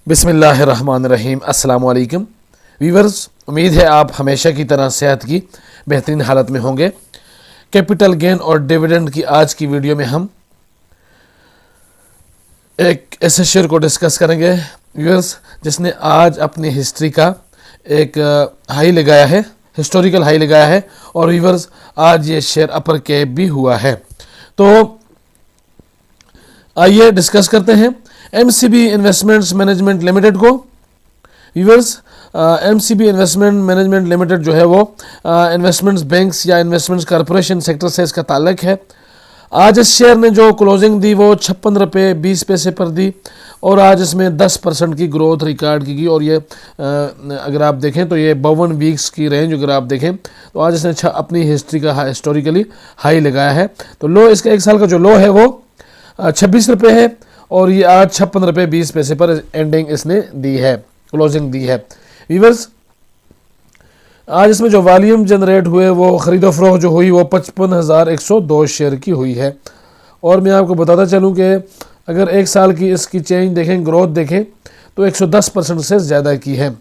बिस्मिल्लाहिर्रहमानिर्रहीम। अस्सलाम वालेकुम वीवर्स, उम्मीद है आप हमेशा की तरह सेहत की बेहतरीन हालत में होंगे। कैपिटल गेन और डिविडेंड की आज की वीडियो में हम एक ऐसे शेयर को डिस्कस करेंगे वीवर्स जिसने आज अपनी हिस्ट्री का एक हाई लगाया है, हिस्टोरिकल हाई लगाया है। और वीवर्स आज ये शेयर अपर कैप भी हुआ है। तो आइए डिस्कस करते हैं एमसीबी इन्वेस्टमेंट्स मैनेजमेंट लिमिटेड को। Viewers, MCB investment management limited जो है वो इन्वेस्टमेंट्स बैंक्स या इन्वेस्टमेंट्स कॉरपोरेशन सेक्टर से इसका ताल्लुक है। आज इस शेयर ने जो क्लोजिंग दी वो 56 रुपये 20 पैसे पर दी और आज इसमें 10% की ग्रोथ रिकॉर्ड की गई। और ये अगर आप देखें तो ये 52 वीक्स की रेंज अगर आप देखें तो आज इसने अपनी हिस्ट्री का हिस्टोरिकली हाई लगाया है। तो लो इसका एक साल का जो लो है वो 26 रुपये है और ये आज 56 रुपये 20 पैसे पर एंडिंग इसने दी है, क्लोजिंग दी है। व्यूअर्स, आज इसमें जो वॉल्यूम जनरेट हुए वो ख़रीदो फरोख्त जो हुई वो 55,102 शेयर की हुई है। और मैं आपको बताता चलूँ कि अगर एक साल की इसकी चेंज देखें, ग्रोथ देखें तो 110% से ज़्यादा की है।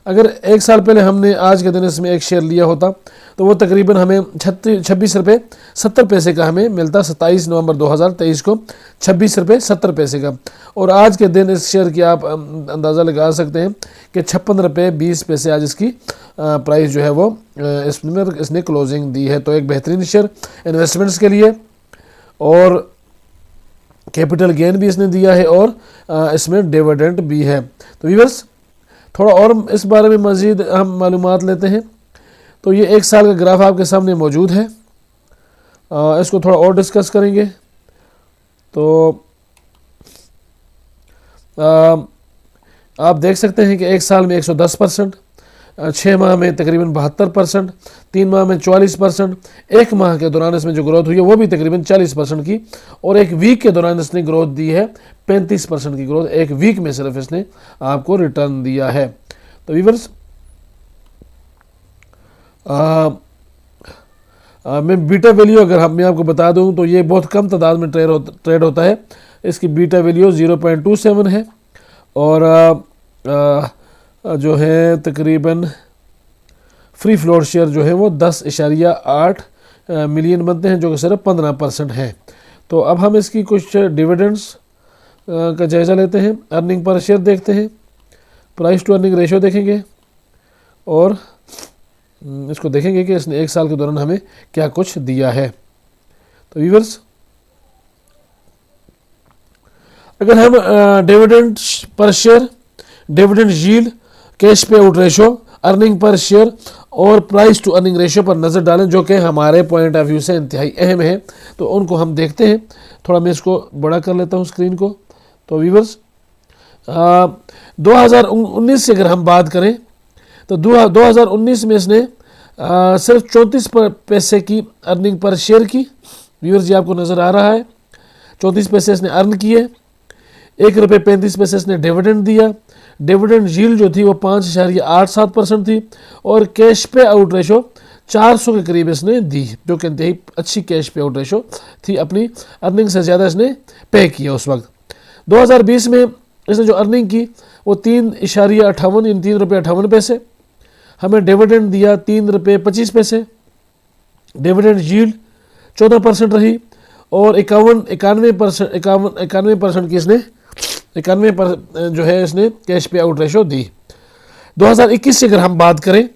अगर एक साल पहले हमने आज के दिन इसमें एक शेयर लिया होता तो वो तकरीबन हमें 26 रुपये 70 पैसे का हमें मिलता। 27 नवंबर 2023 को 26 रुपये 70 पैसे का। और आज के दिन इस शेयर की आप अंदाज़ा लगा सकते हैं कि 56 रुपये 20 पैसे आज इसकी प्राइस जो है वो इसने क्लोजिंग दी है। तो एक बेहतरीन शेयर इन्वेस्टमेंट्स के लिए और कैपिटल गेन भी इसने दिया है और इसमें डिविडेंड भी है। तो व्यूअर्स, थोड़ा और इस बारे में मज़ीद हम मालूमात लेते हैं। तो ये एक साल का ग्राफ आपके सामने मौजूद है, इसको थोड़ा और डिस्कस करेंगे। तो आप देख सकते हैं कि एक साल में 110%, 6 माह में तकरीबन 72%, 3 माह में 44%, एक माह के दौरान इसमें जो ग्रोथ हुई है वो भी तकरीबन 40% की। और एक वीक के दौरान इसने ग्रोथ दी है 35% की ग्रोथ। एक वीक में सिर्फ इसने आपको रिटर्न दिया है। तो व्यूअर्स, मैं बीटा वैल्यू अगर मैं आपको बता दूं तो ये बहुत कम तादाद में ट्रेड होता है। इसकी बीटा वैल्यू 0.27 है और जो है तकरीबन फ्री फ्लोट शेयर जो है वो 10.8 मिलियन बनते हैं, जो कि सिर्फ 15% है। तो अब हम इसकी कुछ डिविडेंड्स का जायज़ा लेते हैं, अर्निंग पर शेयर देखते हैं, प्राइस टू अर्निंग रेशो देखेंगे और इसको देखेंगे कि इसने एक साल के दौरान हमें क्या कुछ दिया है। तो व्यूअर्स, अगर हम dividend per share, dividend yield, cash pay out ratio, earning per share और प्राइस टू अर्निंग रेशो पर नज़र डालें, जो कि हमारे पॉइंट ऑफ व्यू से इंतहाई अहम है, तो उनको हम देखते हैं। थोड़ा मैं इसको बड़ा कर लेता हूँ स्क्रीन को। तो व्यूअर्स, 2019 से अगर हम बात करें तो 2019 में इसने सिर्फ 34 पैसे की अर्निंग पर शेयर की। व्यूअर्स, ये आपको नज़र आ रहा है, 34 पैसे इसने अर्न किए। 1 रुपये 35 पैसे इसने डिविडेंड दिया। डिविडेंड यील्ड जो थी वो 5.87% थी और कैश पे आउट रेशो 400 के करीब इसने दी, जो कि इंतहाई अच्छी कैश पे आउट रेशो थी। अपनी अर्निंग से ज़्यादा इसने पे किया उस वक्त। 2020 में इसने जो अर्निंग की वो 3.58 यानी 3 रुपये 58 पैसे। हमें डिविडेंड दिया 3 रुपये 25 पैसे। डिविडेंड यील्ड 14% रही और 91% की इसने 91% जो है इसने कैश पे आउट रेशो दी। 2021 से अगर हम बात करें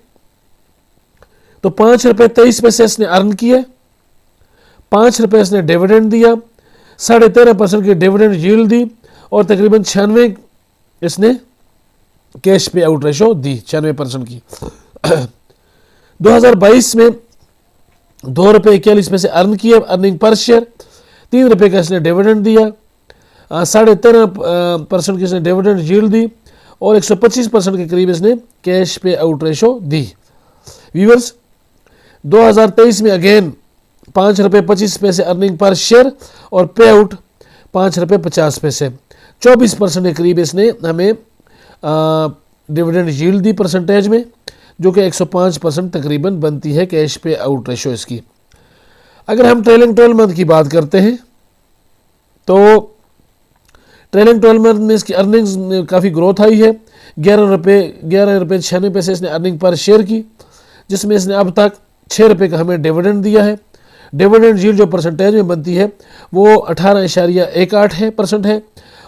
तो 5 रुपये 23 पैसे इसने अर्न किए, 5 रुपये इसने डिविडेंड दिया, 13.5% की डिविडेंड यील्ड दी और तकरीबन 96 इसने कैश पे आउट रेशो दी, 96% की। 2022 में 2 रुपये 41 पैसे अर्न किए अर्निंग पर शेयर, 3 रुपये का इसने डिविडेंड दिया, 13.5% की इसने डिविडेंड यील्ड दी और 125% के करीब इसने कैश पे आउट रेशो दी। व्यूअर्स, 2023 में अगेन 5 रुपये 25 पैसे अर्निंग पर शेयर और पे आउट 5 रुपये 50 पैसे, 24% के करीब इसने हमें डिविडेंड यील्ड दी परसेंटेज में, जो कि 105% तकरीबन बनती है कैश पे आउट रेशो इसकी। अगर हम ट्रेलिंग 12 मंथ की बात करते हैं तो ट्रेलिंग 12 मंथ में इसकी अर्निंग्स में काफ़ी ग्रोथ आई है। 11 रुपये 96 पैसे इसने अर्निंग पर शेयर की, जिसमें इसने अब तक 6 रुपये का हमें डिविडेंड दिया है। डिविडेंड यील्ड जो परसेंटेज में बनती है वो 18.18% है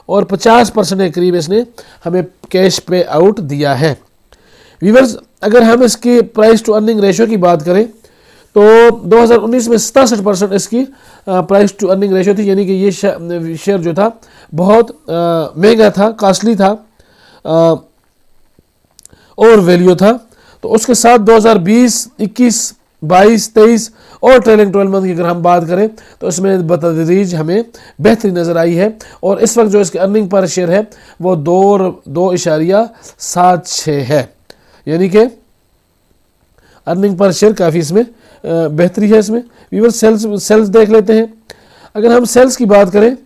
और 50% के करीब इसने हमें कैश पे आउट दिया है। व्यूअर्स, अगर हम इसकी प्राइस टू अर्निंग रेशियो की बात करें तो 2019 में 67% इसकी प्राइस टू अर्निंग रेशियो थी, यानी कि ये शेयर जो था बहुत महंगा था, कॉस्टली था और वैल्यू था। तो उसके साथ 2020, 21, 22, 23 और ट्रेलिंग 12 मंथ की अगर हम बात करें तो इसमें बतदरीज हमें बेहतरी नज़र आई है और इस वक्त जो इसकी अर्निंग पर शेयर है वो 2.76 है, यानी कि अर्निंग पर शेयर काफ़ी इसमें बेहतरी है। इसमें व्यूअर सेल्स देख लेते हैं। अगर हम सेल्स की बात करें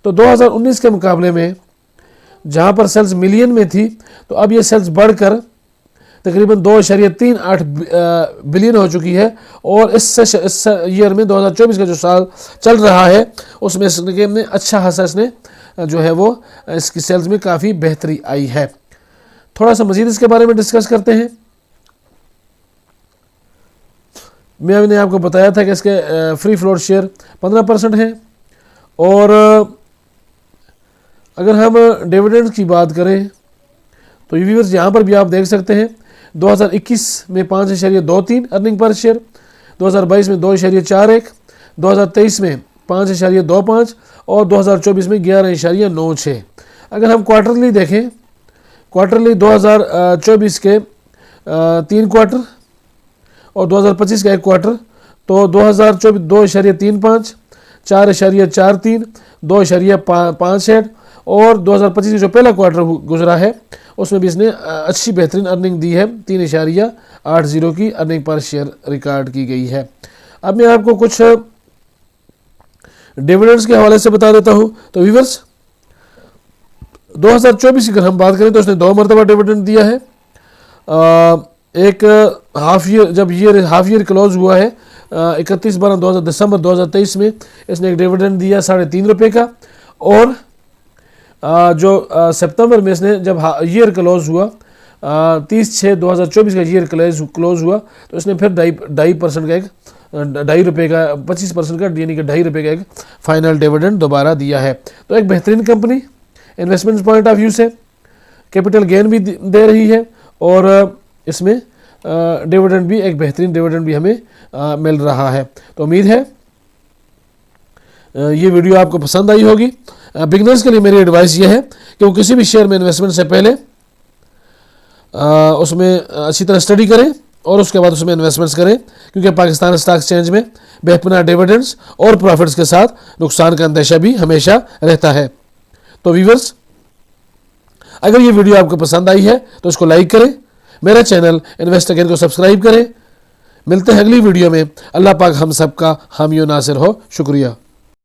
तो 2019 के मुकाबले में जहां पर सेल्स मिलियन में थी तो अब ये सेल्स बढ़कर तकरीबन 2.38 बिलियन हो चुकी है और इस ईयर में 2024 का जो साल चल रहा है उसमें इसने अच्छा खासा इसने जो है वो इसकी सेल्स में काफ़ी बेहतरी आई है। थोड़ा सा मज़ीद इसके बारे में डिस्कस करते हैं। मैंने आपको बताया था कि इसके फ्री फ्लोट शेयर 15% है और अगर हम डिविडेंड की बात करें तो व्यूअर्स यहाँ पर भी आप देख सकते हैं 2021 में 5.23 अर्निंग पर शेयर, 2022 में 2.41, 2023 में 5.25 और 2024 में 11.96। अगर हम क्वार्टरली देखें, क्वार्टरली 2024 के 3 क्वार्टर और 2025 का 1 क्वार्टर, तो 2024 2.35, 4.43, 2.58 और 2025 का जो पहला क्वार्टर गुजरा है उसमें भी इसने अच्छी बेहतरीन अर्निंग दी है। 3.80 की अर्निंग पर शेयर रिकॉर्ड की गई है। अब मैं आपको कुछ डिविडेंड्स के हवाले से बता देता हूं। तो व्यूअर्स, 2024 की अगर हम बात करें तो उसने 2 मरतबा डिविडेंड दिया है। एक हाफ ईयर, जब हाफ ईयर क्लोज हुआ है 31 दिसंबर 2023 में इसने एक डिविडेंड दिया 3.5 रुपये का और जो सितंबर में इसने जब ईयर क्लोज हुआ 30/6/2024 का ईयर क्लोज हुआ तो इसने फिर 2.5% का एक 2.5 रुपये का 25% का यानी कि 2.5 रुपये का एक फाइनल डिविडेंड दोबारा दिया है। तो एक बेहतरीन company investment point of view से कैपिटल गेन भी दे रही है और इसमें डिविडेंड भी एक बेहतरीन डिविडेंड भी हमें मिल रहा है। तो उम्मीद है ये वीडियो आपको पसंद आई होगी। बिगनर्स के लिए मेरी एडवाइस ये है कि वो किसी भी शेयर में इन्वेस्टमेंट से पहले उसमें अच्छी तरह स्टडी करें और उसके बाद उसमें इन्वेस्टमेंट्स करें, क्योंकि पाकिस्तान स्टॉक एक्सचेंज में बेपनाह डिविडेंड्स और प्रॉफिट्स के साथ नुकसान का अंदेशा भी हमेशा रहता है। तो व्यूअर्स, अगर ये वीडियो आपको पसंद आई है तो इसको लाइक करें, मेरा चैनल इन्वेस्ट अगेन को सब्सक्राइब करें। मिलते हैं अगली वीडियो में। अल्लाह पाक हम सबका हामी और नासिर हो। शुक्रिया।